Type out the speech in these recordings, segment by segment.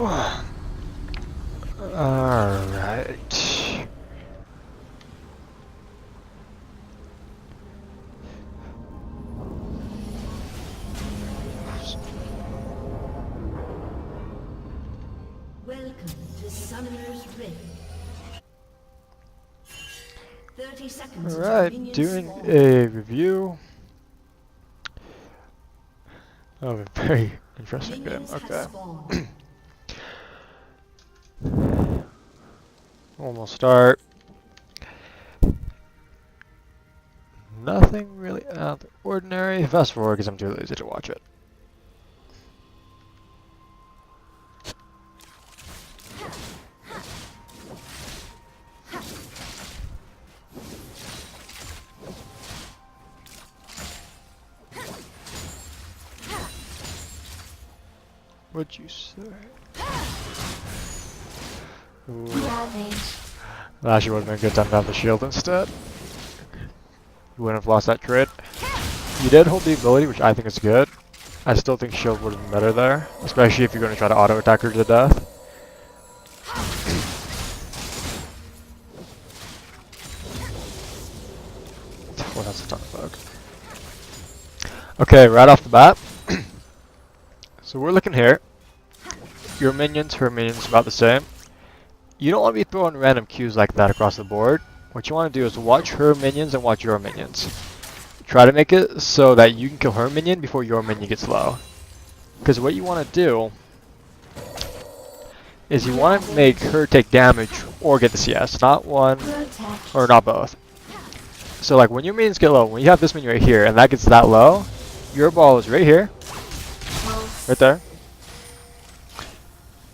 Alright. Welcome to Summoner's Rift. 30 seconds. Alright, doing a review of a very interesting game. Okay. Almost start. Nothing really out of the ordinary. Fast forward because I'm too lazy to watch it. What'd you say? Ooh. That actually would have been a good time to have the shield instead. You wouldn't have lost that trade. You did hold the ability, which I think is good. I still think shield would have been better there, especially if you're going to try to auto attack her to death. Well, that's a ton of bug. Okay, right off the bat. So we're looking here. Your minions, her minions, about the same. You don't want to be throwing random Qs like that across the board. What you want to do is watch her minions and watch your minions. Try to make it so that you can kill her minion before your minion gets low. Because what you want to do is you want to make her take damage or get the CS. Not one or not both. So like when your minions get low, when you have this minion right here and that gets that low, your ball is right here. Right there.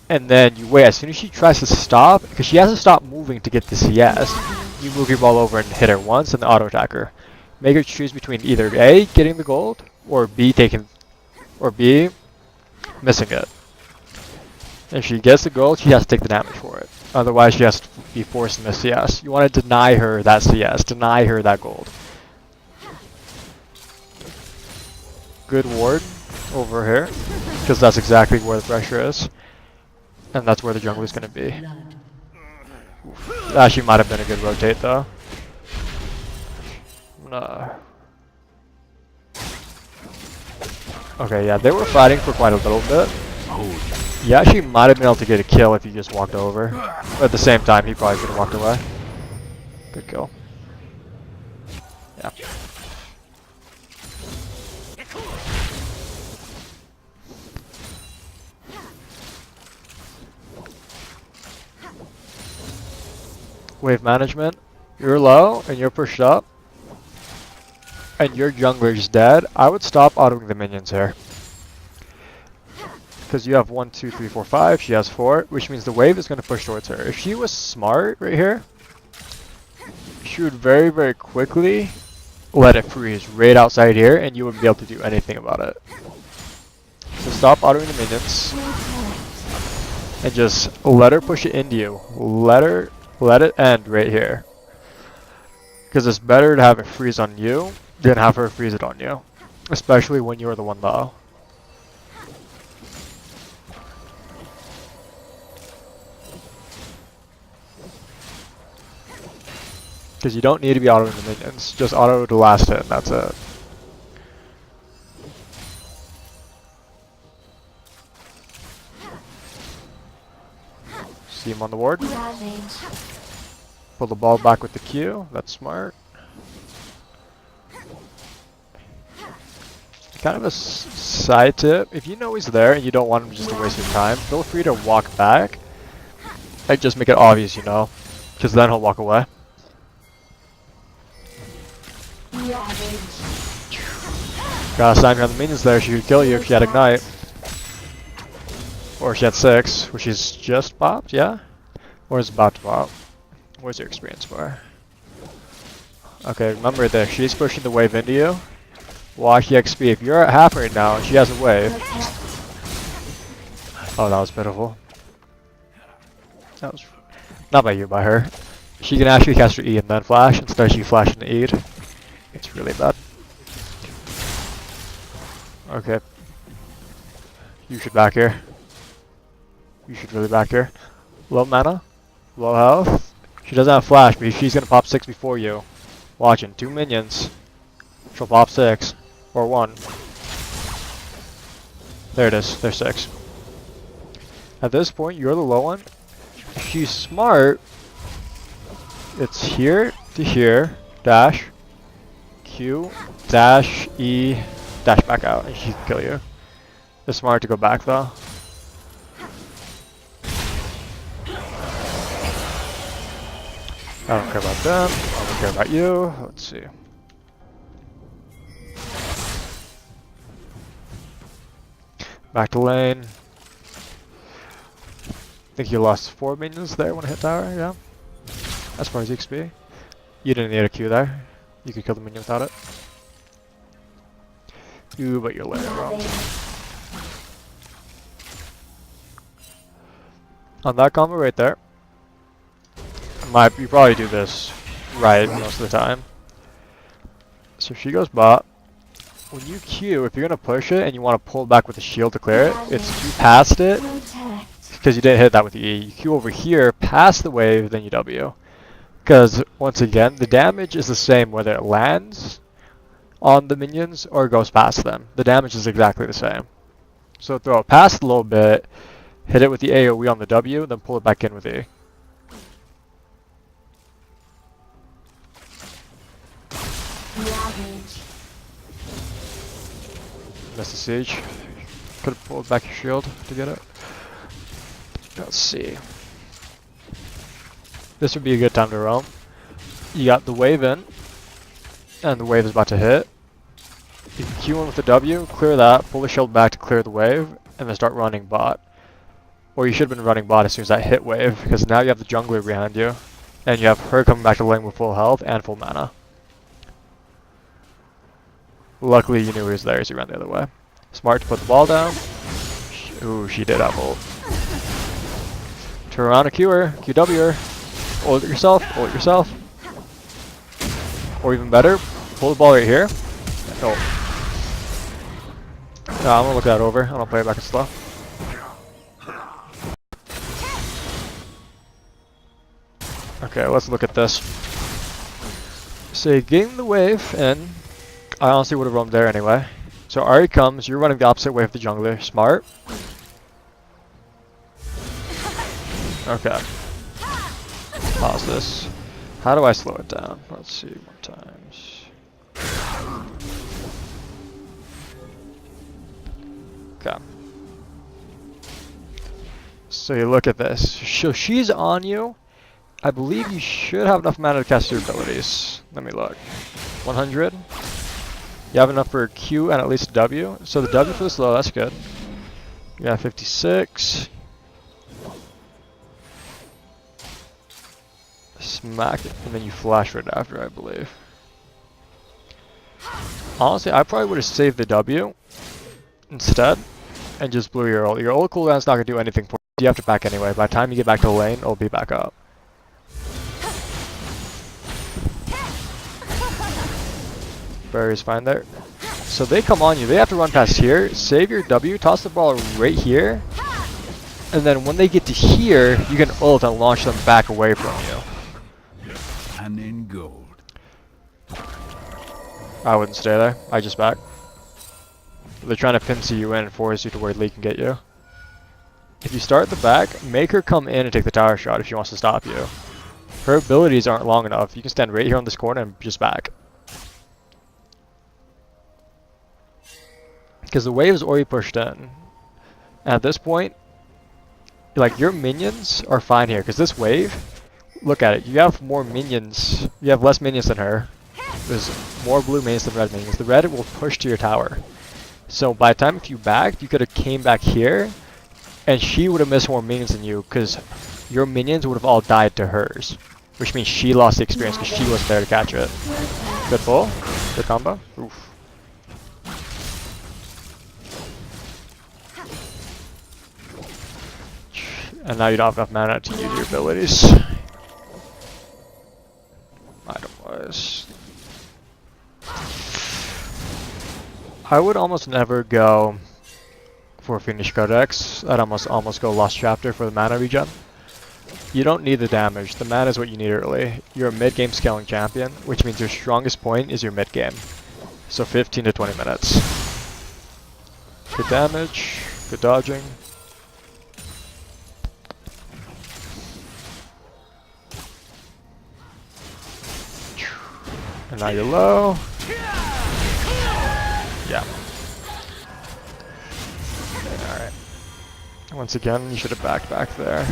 And then you wait, as soon as she tries to stop, because she has to stop moving to get the CS, you move your ball over and hit her once and the auto attacker. Make her choose between either A, getting the gold, or B, missing it. If she gets the gold, she has to take the damage for it. Otherwise, she has to be forced to miss CS. You want to deny her that CS, deny her that gold. Good ward over here, because that's exactly where the pressure is. And that's where the jungle is going to be. That actually might have been a good rotate though. No. Okay, yeah, they were fighting for quite a little bit. You actually might have been able to get a kill if you just walked over. But at the same time, he probably could have walked away. Good kill. Yeah. Wave management. You're low and you're pushed up. And your jungler's dead. I would stop autoing the minions here. Because you have 1, 2, 3, 4, 5. She has 4, which means the wave is going to push towards her. If she was smart right here, she would very, very quickly let it freeze right outside here, and you wouldn't be able to do anything about it. So stop autoing the minions. And just let her push it into you. Let it end right here. Because it's better to have it freeze on you than have her freeze it on you. Especially when you're the one low. Because you don't need to be autoing the minions. Just auto the last hit and that's it. See him on the ward. Pull the ball back with the Q. That's smart. Kind of a side tip. If you know he's there and you don't want him just to waste your time, feel free to walk back. And just make it obvious, you know. Because then he'll walk away. Gotta sign her on the minions there. She could kill you if she had Ignite. Or she had 6, which is just popped, yeah? Or is about to pop. Where's your experience bar? Okay, remember that she's pushing the wave into you. Watch the XP. If you're at half right now and she has a wave. Oh, that was pitiful. That was not by you, by her. She can actually cast her E and then flash instead of she flashing the E. It's really bad. Okay. You should back here. You should really back here. Low mana, low health. She doesn't have flash, but she's gonna pop 6 before you. Watching 2 minions. She'll pop 6 or 1. There it is. There's 6. At this point, you're the low one. If she's smart, it's here to here, dash, Q, dash, E, dash back out, and she can kill you. It's smart to go back though. I don't care about them. I don't care about you. Let's see. Back to lane. I think you lost 4 minions there when I hit tower, yeah. As far as XP. You didn't need a Q there. You could kill the minion without it. Ooh, but you're lane wrong. On that combo right there. You probably do this right most of the time. So she goes bot. When you Q, if you're gonna push it and you want to pull back with a shield to clear it, it's Q past it because you didn't hit that with the E. You Q over here, past the wave, then you W. Because once again, the damage is the same whether it lands on the minions or goes past them. The damage is exactly the same. So throw it past a little bit, hit it with the AoE on the W, then pull it back in with E. Missed the siege. Could have pulled back your shield to get it. Let's see. This would be a good time to roam. You got the wave in, and the wave is about to hit. You can Q in with the W, clear that, pull the shield back to clear the wave, and then start running bot. Or you should have been running bot as soon as that hit wave, because now you have the jungler behind you, and you have her coming back to lane with full health and full mana. Luckily you knew he was there, so you ran the other way. Smart to put the ball down. Ooh, she did have ult. Turn around and Q her, QW her. Ult it yourself, ult it yourself. Or even better, pull the ball right here. Oh. No, I'm gonna look that over. I'm gonna play it back in slow. Okay, let's look at this. So getting the wave in. I honestly would have roamed there anyway. So Ahri comes, you're running the opposite way of the jungler. Smart. Okay. Pause this. How do I slow it down? Let's see, more times. Okay. So you look at this. So she's on you. I believe you should have enough mana to cast your abilities. Let me look. 100. You have enough for a Q and at least a W. So the W for the slow, that's good. You got 56. Smack it, and then you flash right after, I believe. Honestly, I probably would have saved the W instead and just blew your ult. Your ult cooldown's not going to do anything for you. You have to back anyway. By the time you get back to the lane, it'll be back up. Barry's fine there. So they come on you. They have to run past here. Save your W. Toss the ball right here. And then when they get to here, you can ult and launch them back away from you. And in gold. I wouldn't stay there. I just back. They're trying to pincer you in and force you to where Lee can get you. If you start the back, make her come in and take the tower shot if she wants to stop you. Her abilities aren't long enough. You can stand right here on this corner and just back. Because the wave is already pushed in. And at this point, like, your minions are fine here. Because this wave, look at it. You have more minions. You have less minions than her. There's more blue minions than red minions. The red will push to your tower. So by the time if you backed, you could have came back here. And she would have missed more minions than you. Because your minions would have all died to hers. Which means she lost the experience because she wasn't there to catch it. Good pull. Good combo. Oof. And now you don't have enough mana to use your abilities. Item-wise. I would almost never go for Fiendish Codex. I'd almost go Lost Chapter for the mana regen. You don't need the damage. The mana is what you need early. You're a mid-game scaling champion, which means your strongest point is your mid-game. So 15 to 20 minutes. Good damage, good dodging. And now you're low. Yeah. Alright. Once again, you should have backed back there.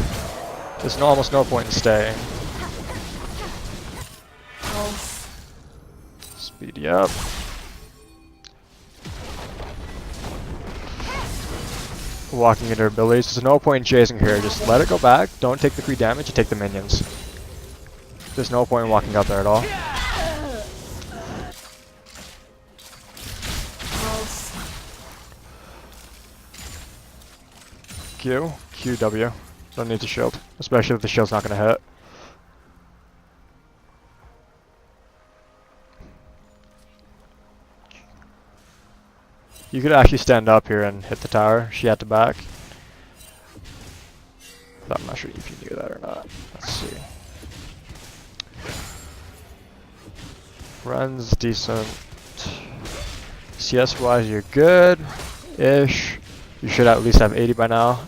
There's almost no point in staying. Speed you up. Walking into abilities. There's no point in chasing here. Just let it go back. Don't take the free damage. You take the minions. There's no point in walking up there at all. Q, QW. Don't need to shield, especially if the shield's not going to hit. You could actually stand up here and hit the tower. She had to back. But I'm not sure if you knew that or not. Let's see. Runs decent. CS wise, you're good-ish. You should at least have 80 by now.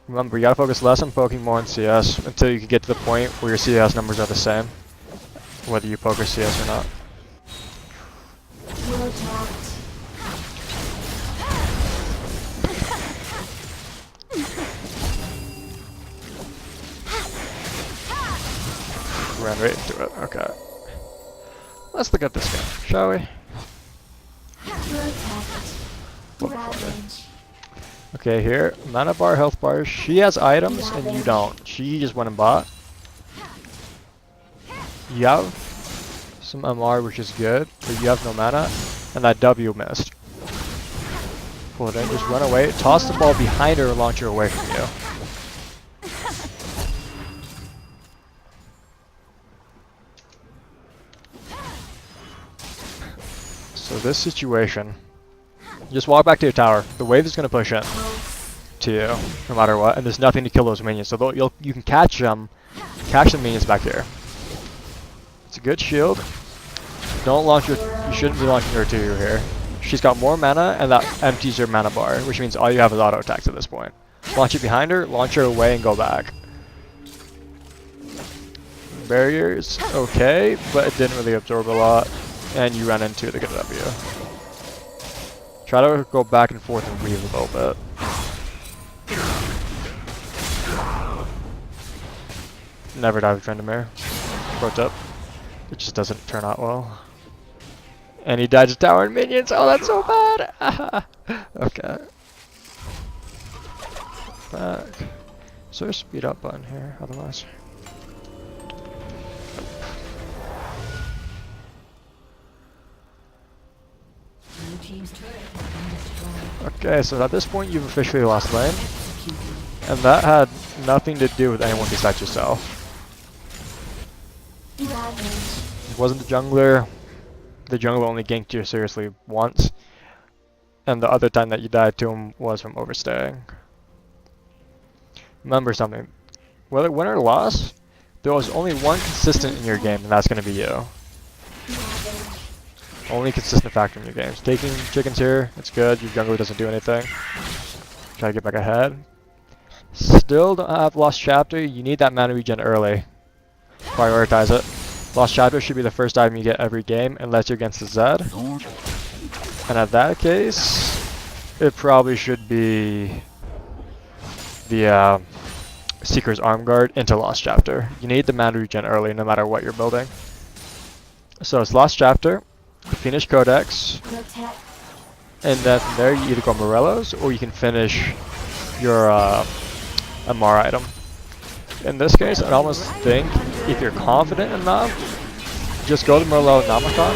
Remember, you gotta focus less on poking, more on CS until you can get to the point where your CS numbers are the same, whether you poke or CS or not. Ran right into it. Okay. Let's look at this guy, shall we? Okay, here, mana bar, health bar. She has items and you don't. She just went and bought. You have some MR, which is good, but you have no mana, and that W missed. Pull it in, just run away, toss the ball behind her and launch her away from you. So this situation, just walk back to your tower. The wave is going to push in to you, no matter what, and there's nothing to kill those minions. So you can catch the minions back here. It's a good shield. Don't launch your, you shouldn't be launching her to you here. She's got more mana, and that empties your mana bar, which means all you have is auto attacks at this point. Launch it behind her, launch her away, and go back. Barriers, okay, but it didn't really absorb a lot, and you ran into the good W. Try to go back and forth and weave a little bit. Never dive with Tryndamere. Pro tip. It just doesn't turn out well. And he died to tower and minions. Oh, that's so bad. Okay. Back. Is there a speed up button here? Otherwise. Okay, so at this point you've officially lost lane, and that had nothing to do with anyone besides yourself. It wasn't the jungler. The jungler only ganked you seriously once, and the other time that you died to him was from overstaying. Remember something, whether win or loss, there was only one consistent in your game, and that's going to be you. Only consistent factor in your games. Taking chickens here, it's good. Your jungler doesn't do anything. Try to get back ahead. Still don't have Lost Chapter. You need that mana regen early. Prioritize it. Lost Chapter should be the first item you get every game unless you're against the Zed. And at that case, it probably should be the Seeker's Arm Guard into Lost Chapter. You need the mana regen early no matter what you're building. So it's Lost Chapter, the Fiendish Codex, and then from there you either go Morello's or you can finish your MR item. In this case, I'd almost think if you're confident enough, just go to Morello Namicon.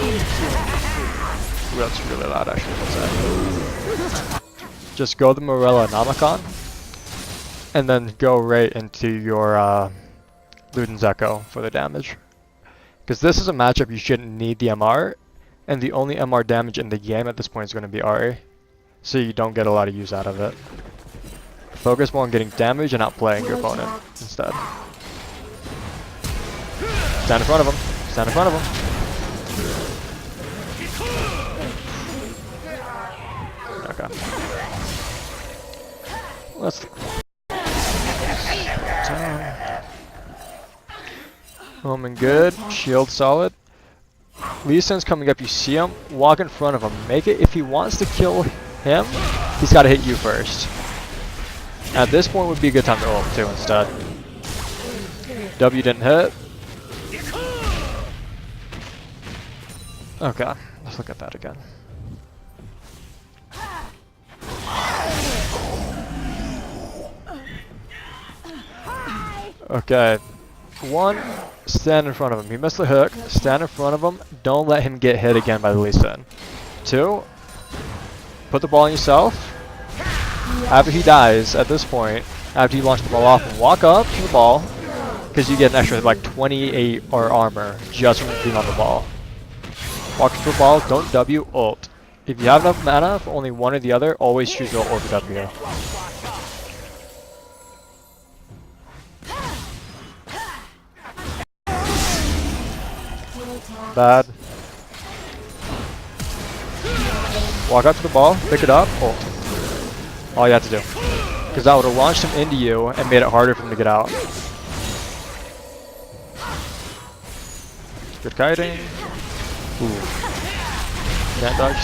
Ooh, that's really loud actually, what's that? Just go to Morello Namicon, and then go right into your Luden's Echo for the damage. Because this is a matchup you shouldn't need the MR, and the only MR damage in the game at this point is going to be Ahri. So you don't get a lot of use out of it. Focus more on getting damage and outplaying your opponent instead. Stand in front of him. Stand in front of him. Okay. Let's... Roman good. Shield solid. Lee Sin's coming up. You see him. Walk in front of him. Make it. If he wants to kill him, he's got to hit you first. At this point would be a good time to ult too instead. W didn't hit. Okay. Let's look at that again. Okay. 1, stand in front of him. He missed the hook. Stand in front of him. Don't let him get hit again by the Lee Sin. 2, put the ball on yourself. After he dies, at this point, after you launch the ball off, walk up to the ball, because you get an extra like 28 or armor just from being on the ball. Walk to the ball, don't W, ult. If you have enough mana for only one or the other, always choose ult over W. Bad. Walk up to the ball, pick it up, ult. All you have to do. Because that would have launched him into you and made it harder for him to get out. Good kiting. Ooh. Can't dodge.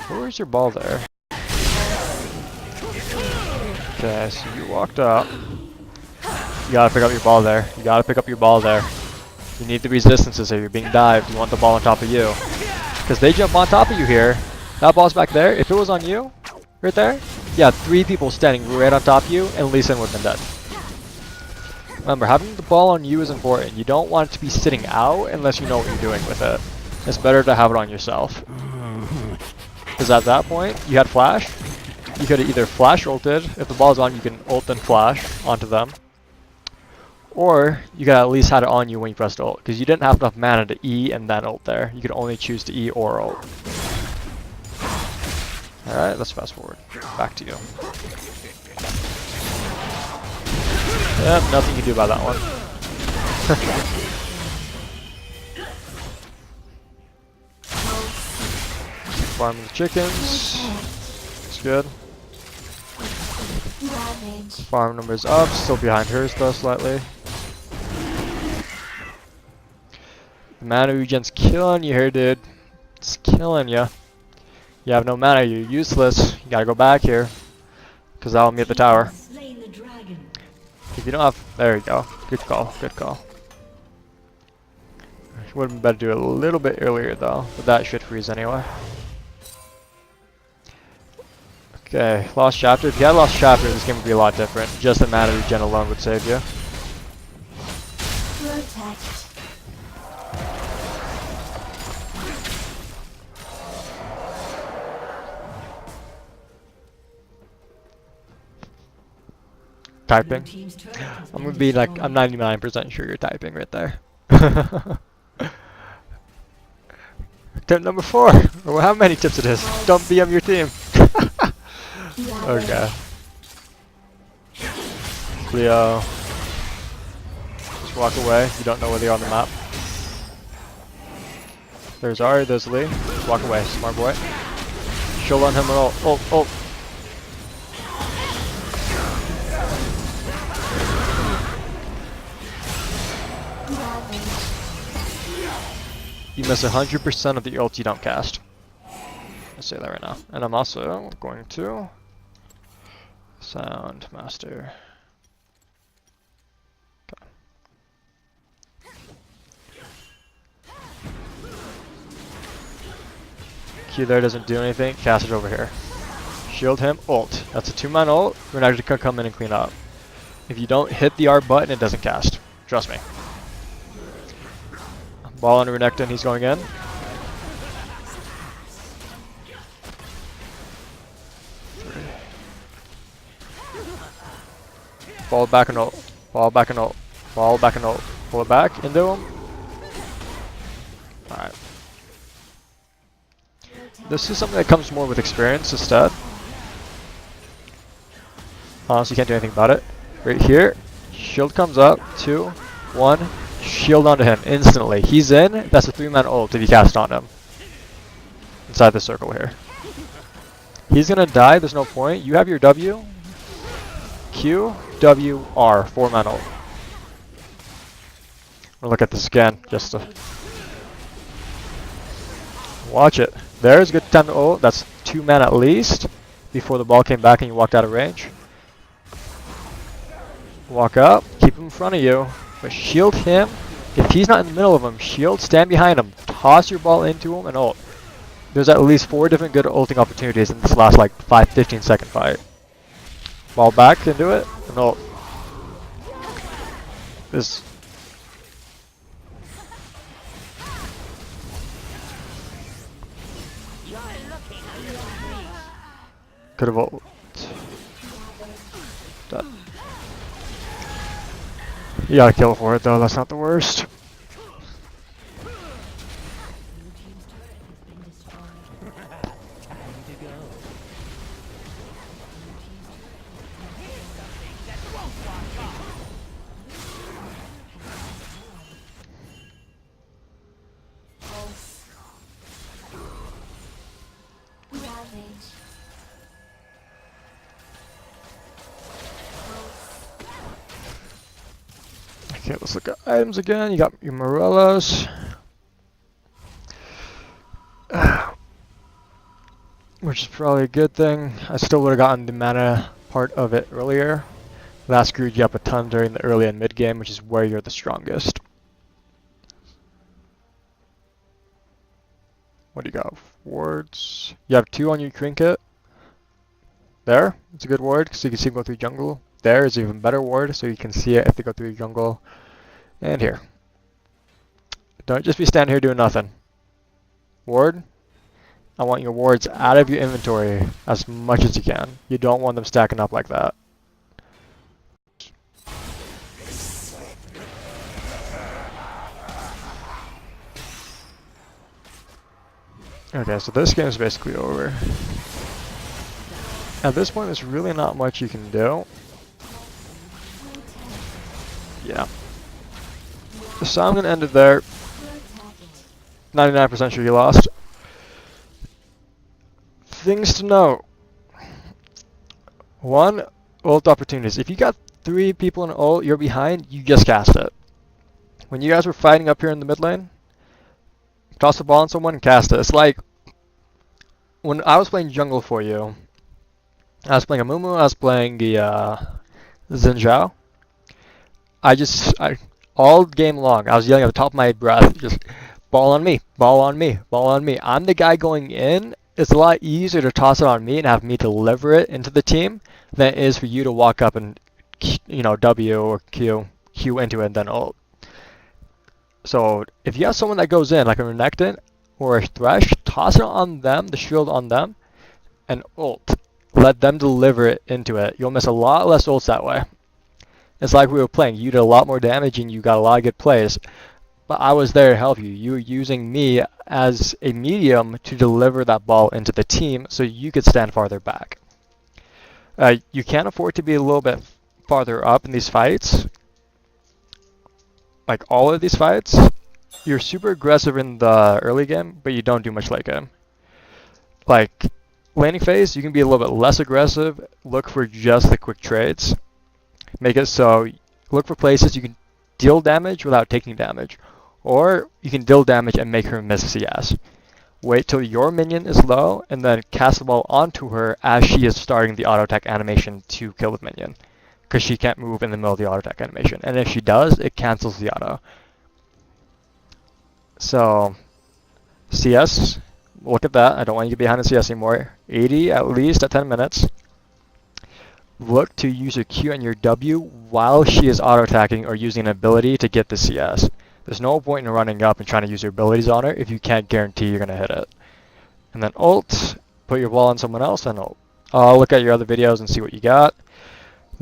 Where's your ball there? Okay, so you walked up. You gotta pick up your ball there. You gotta pick up your ball there. You need the resistances here. You're being dived. You want the ball on top of you. Because they jump on top of you here. That ball's back there. If it was on you, right there, yeah, 3 people standing right on top of you, and Lee Sin would have been dead. Remember, having the ball on you is important. You don't want it to be sitting out unless you know what you're doing with it. It's better to have it on yourself. Because at that point, you had flash. You could have either flash ulted. If the ball's on, you can ult and flash onto them. Or you could at least have it on you when you pressed ult. Because you didn't have enough mana to E and then ult there. You could only choose to E or ult. Alright, let's fast forward. Back to you. Yep, nothing you can do about that one. Farming the chickens. Looks good. Farm numbers up, still behind hers though slightly. The mana regen's killing you here, dude. It's killing you. You have no mana, you're useless. You gotta go back here. Because that'll meet the tower. If you don't have... There you go. Good call, good call. Would have been better to do it a little bit earlier though. But that should freeze anyway. Okay, Lost Chapter. If you had Lost Chapter, this game would be a lot different. Just the mana regen alone would save you. Typing. I'm gonna be like, I'm 99% sure you're typing right there. Tip number 4, or how many tips it is. Don't BM your team. Okay. Leo. Just walk away. You don't know where they are on the map. There's Ahri, there's Lee. Just walk away, smart boy. She'll on him and ult. Ult, ult. You miss 100% of the ult you don't cast. I'll say that right now. And I'm also going to Sound Master. Okay. Q there doesn't do anything. Cast it over here. Shield him. Ult. That's a 2-man ult. We're not going to come in and clean up. If you don't hit the R button, it doesn't cast. Trust me. Ball on Renekton, he's going in. Ball back and ult. Ball back and ult. Ball back and ult. Pull it back into him. Alright. This is something that comes more with experience instead. Honestly, can't do anything about it. Right here, shield comes up, 2, 1, shield onto him instantly. He's in, that's a 3-man ult if you cast on him. Inside the circle here. He's gonna die, there's no point. You have your W, Q, W, R, 4-man ult. We'll look at this again, just to watch it. There's a good time to ult, that's 2 men at least, before the ball came back and you walked out of range. Walk up, keep him in front of you, but shield him. If he's not in the middle of him, shield, stand behind him, toss your ball into him and ult. There's at least 4 different good ulting opportunities in this last like 15 second fight. Ball back into it, and ult. This could have ult. Done. You gotta kill for it though, that's not the worst. Okay, let's look at items again. You got your Morellos. Which is probably a good thing. I still would have gotten the mana part of it earlier. That screwed you up a ton during the early and mid game, which is where you're the strongest. What do you got? Wards. You have 2 on your trinket. There. It's a good ward, so you can see them go through jungle. There is an even better ward, so you can see it if they go through your jungle. And here. Don't just be standing here doing nothing. Ward. I want your wards out of your inventory as much as you can. You don't want them stacking up like that. Okay, so this game is basically over. At this point, there's really not much you can do. Yeah. So I'm going to end it there. 99% sure you lost. Things to note. 1, ult opportunities. If you got 3 people in ult, you're behind, you just cast it. When you guys were fighting up here in the mid lane, toss the ball on someone and cast it. It's like when I was playing jungle for you, I was playing a Mumu, I was playing the Xin Zhao. All game long, I was yelling at the top of my breath, just ball on me, ball on me, ball on me. I'm the guy going in. It's a lot easier to toss it on me and have me deliver it into the team than it is for you to walk up and, you know, W or Q into it and then ult. So if you have someone that goes in, like a Renekton or a Thresh, toss it on them, the shield on them, and ult. Let them deliver it into it. You'll miss a lot less ults that way. It's like we were playing. You did a lot more damage and you got a lot of good plays. But I was there to help you. You were using me as a medium to deliver that ball into the team so you could stand farther back. You can't afford to be a little bit farther up in these fights. Like all of these fights, you're super aggressive in the early game, but you don't do much late game. Like laning phase, you can be a little bit less aggressive. Look for just the quick trades. Make it so, look for places you can deal damage without taking damage. Or you can deal damage and make her miss CS. Wait till your minion is low and then cast the ball onto her as she is starting the auto attack animation to kill the minion. Because she can't move in the middle of the auto attack animation. And if she does, it cancels the auto. So, CS, look at that. I don't want you to get behind the CS anymore. 80 at least at 10 minutes. Look to use your Q and your W while she is auto-attacking or using an ability to get the CS. There's no point in running up and trying to use your abilities on her if you can't guarantee you're going to hit it. And then ult, put your ball on someone else and ult. I'll look at your other videos and see what you got.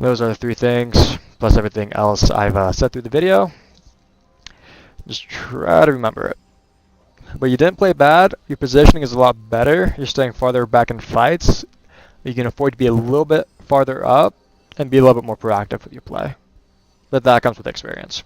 Those are the 3 things, plus everything else I've said through the video. Just try to remember it. But you didn't play bad. Your positioning is a lot better. You're staying farther back in fights. You can afford to be a little bit farther up. and be a little bit more proactive with your play. But that comes with experience.